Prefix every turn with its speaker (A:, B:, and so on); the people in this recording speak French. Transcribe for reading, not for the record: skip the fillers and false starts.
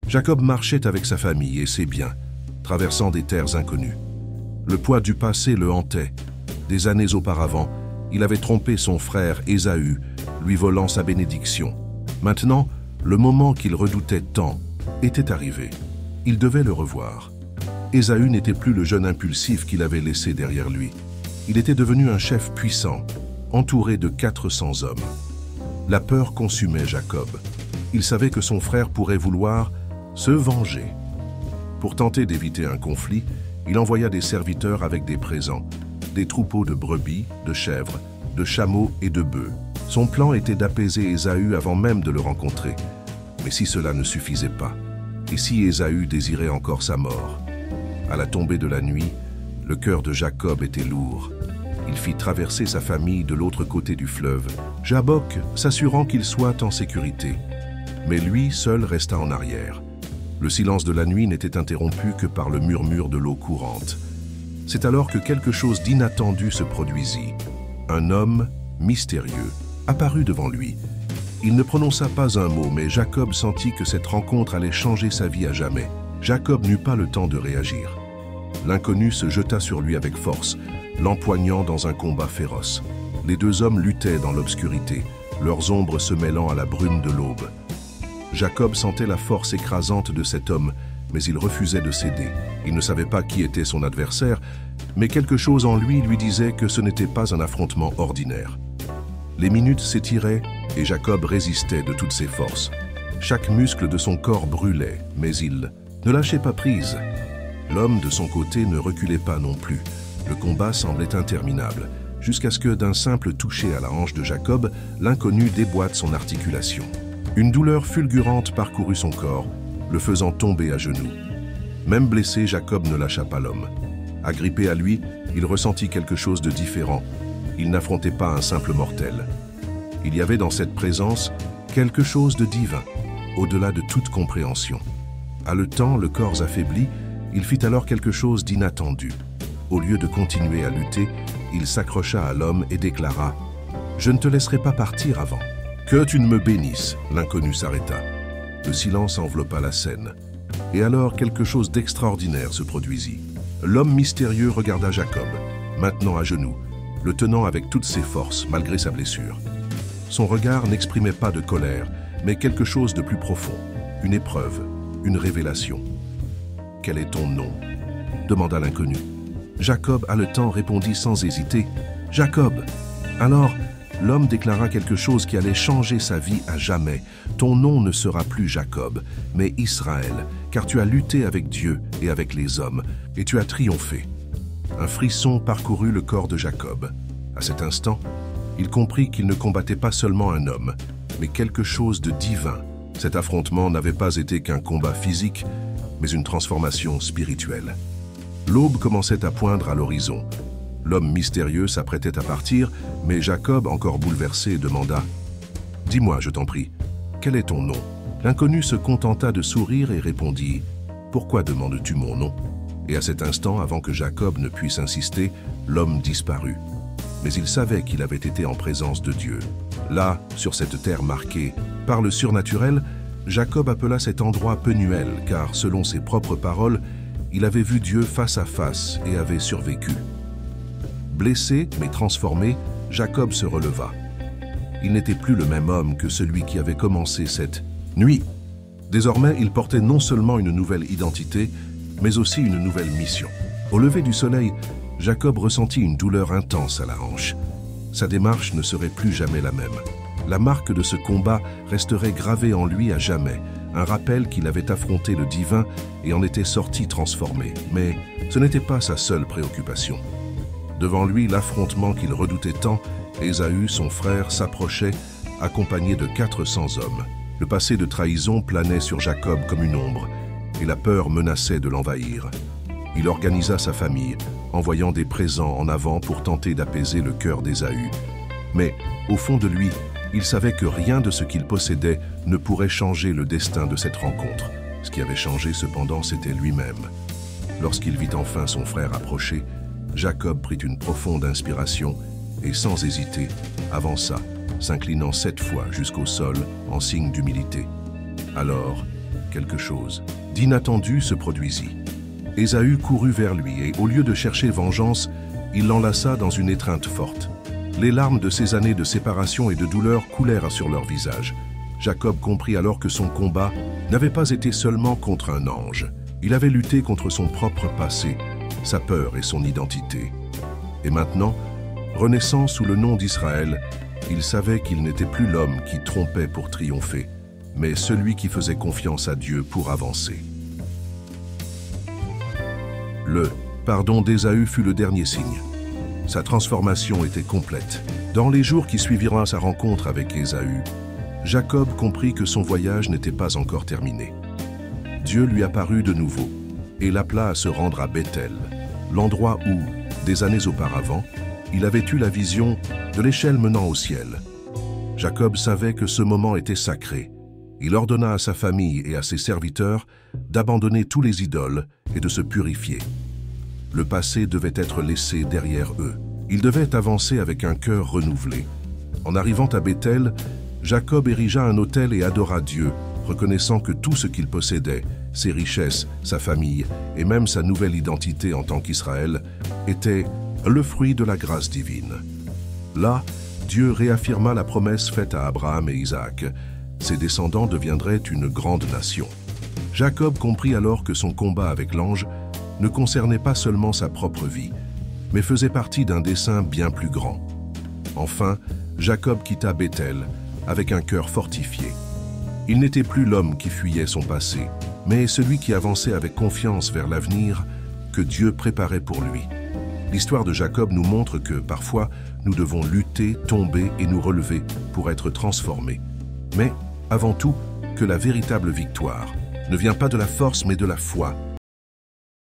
A: Jacob marchait avec sa famille et ses biens, traversant des terres inconnues. Le poids du passé le hantait. Des années auparavant, il avait trompé son frère Ésaü, lui volant sa bénédiction. Maintenant, le moment qu'il redoutait tant était arrivé. Il devait le revoir. Ésaü n'était plus le jeune impulsif qu'il avait laissé derrière lui. Il était devenu un chef puissant, entouré de 400 hommes. La peur consumait Jacob. Il savait que son frère pourrait vouloir se venger. Pour tenter d'éviter un conflit, il envoya des serviteurs avec des présents, des troupeaux de brebis, de chèvres, de chameaux et de bœufs. Son plan était d'apaiser Ésaü avant même de le rencontrer. Mais si cela ne suffisait pas, et si Ésaü désirait encore sa mort, à la tombée de la nuit, le cœur de Jacob était lourd. Il fit traverser sa famille de l'autre côté du fleuve, Jabbok s'assurant qu'il soit en sécurité. Mais lui seul resta en arrière. Le silence de la nuit n'était interrompu que par le murmure de l'eau courante. C'est alors que quelque chose d'inattendu se produisit. Un homme mystérieux apparut devant lui. Il ne prononça pas un mot, mais Jacob sentit que cette rencontre allait changer sa vie à jamais. Jacob n'eut pas le temps de réagir. L'inconnu se jeta sur lui avec force, l'empoignant dans un combat féroce. Les deux hommes luttaient dans l'obscurité, leurs ombres se mêlant à la brume de l'aube. Jacob sentait la force écrasante de cet homme, mais il refusait de céder. Il ne savait pas qui était son adversaire, mais quelque chose en lui disait que ce n'était pas un affrontement ordinaire. Les minutes s'étiraient et Jacob résistait de toutes ses forces. Chaque muscle de son corps brûlait, mais il ne lâchait pas prise. L'homme de son côté ne reculait pas non plus. Le combat semblait interminable, jusqu'à ce que d'un simple toucher à la hanche de Jacob, l'inconnu déboîte son articulation. Une douleur fulgurante parcourut son corps, le faisant tomber à genoux. Même blessé, Jacob ne lâcha pas l'homme. Agrippé à lui, il ressentit quelque chose de différent. Il n'affrontait pas un simple mortel. Il y avait dans cette présence quelque chose de divin, au-delà de toute compréhension. Haletant, le corps affaibli, il fit alors quelque chose d'inattendu. Au lieu de continuer à lutter, il s'accrocha à l'homme et déclara « Je ne te laisserai pas partir avant. » « Que tu ne me bénisses !» L'inconnu s'arrêta. Le silence enveloppa la scène. Et alors quelque chose d'extraordinaire se produisit. L'homme mystérieux regarda Jacob, maintenant à genoux, le tenant avec toutes ses forces malgré sa blessure. Son regard n'exprimait pas de colère, mais quelque chose de plus profond, une épreuve, une révélation. « Quel est ton nom ?» demanda l'inconnu. Jacob haletant répondit sans hésiter « Jacob !» Alors, l'homme déclara quelque chose qui allait changer sa vie à jamais. Ton nom ne sera plus Jacob, mais Israël, car tu as lutté avec Dieu et avec les hommes, et tu as triomphé. Un frisson parcourut le corps de Jacob. À cet instant, il comprit qu'il ne combattait pas seulement un homme, mais quelque chose de divin. Cet affrontement n'avait pas été qu'un combat physique, mais une transformation spirituelle. L'aube commençait à poindre à l'horizon. L'homme mystérieux s'apprêtait à partir, mais Jacob, encore bouleversé, demanda « Dis-moi, je t'en prie, quel est ton nom ?» L'inconnu se contenta de sourire et répondit « Pourquoi demandes-tu mon nom ?» Et à cet instant, avant que Jacob ne puisse insister, l'homme disparut. Mais il savait qu'il avait été en présence de Dieu. Là, sur cette terre marquée par le surnaturel, Jacob appela cet endroit Penuel, car selon ses propres paroles, il avait vu Dieu face à face et avait survécu. Blessé, mais transformé, Jacob se releva. Il n'était plus le même homme que celui qui avait commencé cette nuit. Désormais, il portait non seulement une nouvelle identité, mais aussi une nouvelle mission. Au lever du soleil, Jacob ressentit une douleur intense à la hanche. Sa démarche ne serait plus jamais la même. La marque de ce combat resterait gravée en lui à jamais, un rappel qu'il avait affronté le divin et en était sorti transformé. Mais ce n'était pas sa seule préoccupation. Devant lui, l'affrontement qu'il redoutait tant, Ésaü, son frère, s'approchait, accompagné de 400 hommes. Le passé de trahison planait sur Jacob comme une ombre, et la peur menaçait de l'envahir. Il organisa sa famille, envoyant des présents en avant pour tenter d'apaiser le cœur d'Ésaü. Mais, au fond de lui, il savait que rien de ce qu'il possédait ne pourrait changer le destin de cette rencontre. Ce qui avait changé cependant, c'était lui-même. Lorsqu'il vit enfin son frère approcher, Jacob prit une profonde inspiration et, sans hésiter, avança, s'inclinant 7 fois jusqu'au sol en signe d'humilité. Alors, quelque chose d'inattendu se produisit. Ésaü courut vers lui et, au lieu de chercher vengeance, il l'enlaça dans une étreinte forte. Les larmes de ces années de séparation et de douleur coulèrent sur leur visage. Jacob comprit alors que son combat n'avait pas été seulement contre un ange. Il avait lutté contre son propre passé, sa peur et son identité. Et maintenant, renaissant sous le nom d'Israël, il savait qu'il n'était plus l'homme qui trompait pour triompher, mais celui qui faisait confiance à Dieu pour avancer. Le pardon d'Ésaü fut le dernier signe. Sa transformation était complète. Dans les jours qui suivirent sa rencontre avec Ésaü, Jacob comprit que son voyage n'était pas encore terminé. Dieu lui apparut de nouveau et l'appela à se rendre à Béthel, l'endroit où, des années auparavant, il avait eu la vision de l'échelle menant au ciel. Jacob savait que ce moment était sacré. Il ordonna à sa famille et à ses serviteurs d'abandonner tous les idoles et de se purifier. Le passé devait être laissé derrière eux. Ils devaient avancer avec un cœur renouvelé. En arrivant à Béthel, Jacob érigea un autel et adora Dieu, reconnaissant que tout ce qu'il possédait, ses richesses, sa famille et même sa nouvelle identité en tant qu'Israël, était le fruit de la grâce divine. Là, Dieu réaffirma la promesse faite à Abraham et Isaac. Ses descendants deviendraient une grande nation. Jacob comprit alors que son combat avec l'ange ne concernait pas seulement sa propre vie, mais faisait partie d'un dessein bien plus grand. Enfin, Jacob quitta Béthel avec un cœur fortifié. Il n'était plus l'homme qui fuyait son passé, mais celui qui avançait avec confiance vers l'avenir que Dieu préparait pour lui. L'histoire de Jacob nous montre que, parfois, nous devons lutter, tomber et nous relever pour être transformés. Mais, avant tout, que la véritable victoire ne vient pas de la force mais de la foi,